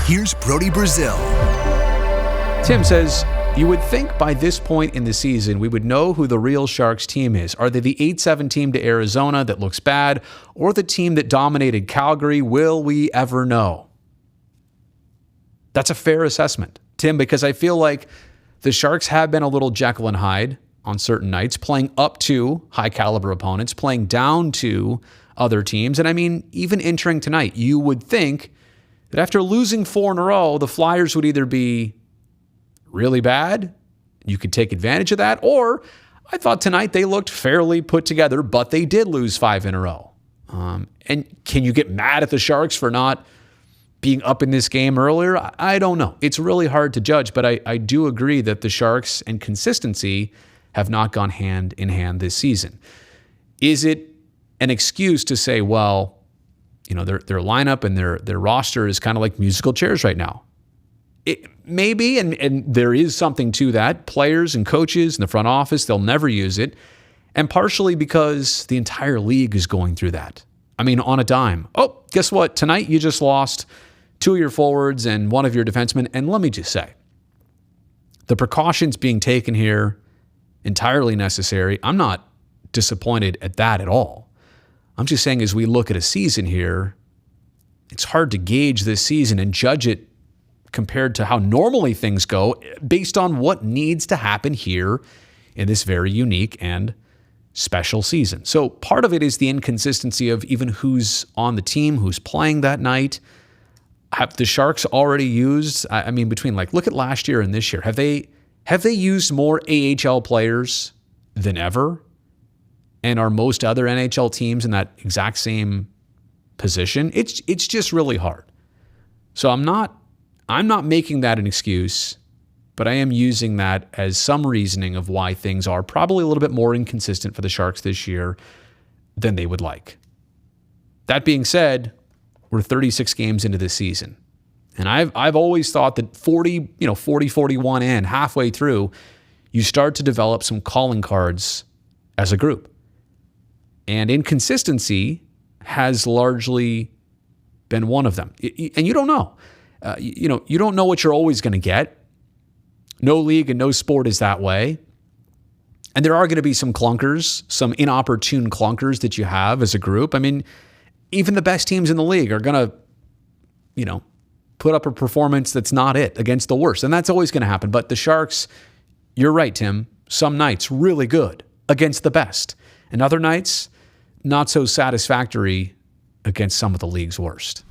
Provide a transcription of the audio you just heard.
Here's Brody Brazil. Tim says, you would think by this point in the season, we would know who the real Sharks team is. Are they the 8-7 team to Arizona that looks bad, or the team that dominated Calgary? Will we ever know? That's a fair assessment, Tim, because I feel like the Sharks have been a little Jekyll and Hyde on certain nights, playing up to high-caliber opponents, playing down to other teams. And I mean, even entering tonight, you would think that after losing 4 in a row, the Flyers would either be really bad, you could take advantage of that, or I thought tonight they looked fairly put together, but they did lose 5 in a row. And can you get mad at the Sharks for not being up in this game earlier? I don't know. It's really hard to judge, but I do agree that the Sharks and consistency have not gone hand in hand this season. Is it an excuse to say, well, you know, their lineup and their roster is kind of like musical chairs right now? It maybe, and there is something to that. Players and coaches in the front office, they'll never use it. And partially because the entire league is going through that. I mean, on a dime. Oh, guess what? Tonight you just lost 2 of your forwards and 1 of your defensemen. And let me just say, the precautions being taken here, entirely necessary. I'm not disappointed at that at all. I'm just saying, as we look at a season here, it's hard to gauge this season and judge it compared to how normally things go based on what needs to happen here in this very unique and special season. So part of it is the inconsistency of even who's on the team, who's playing that night. Have the Sharks already used, I mean, between like, look at last year and this year, have they used more AHL players than ever? And are most other NHL teams in that exact same position? It's just really hard. So I'm not making that an excuse, but I am using that as some reasoning of why things are probably a little bit more inconsistent for the Sharks this year than they would like. That being said, we're 36 games into this season. And I've always thought that 41 in, halfway through, you start to develop some calling cards as a group. And inconsistency has largely been one of them. And you don't know. You don't know what you're always going to get. No league and no sport is that way. And there are going to be some clunkers, some inopportune clunkers that you have as a group. I mean, even the best teams in the league are going to, put up a performance that's not it against the worst. And that's always going to happen. But the Sharks, you're right, Tim, some nights really good against the best. And other nights, not so satisfactory against some of the league's worst.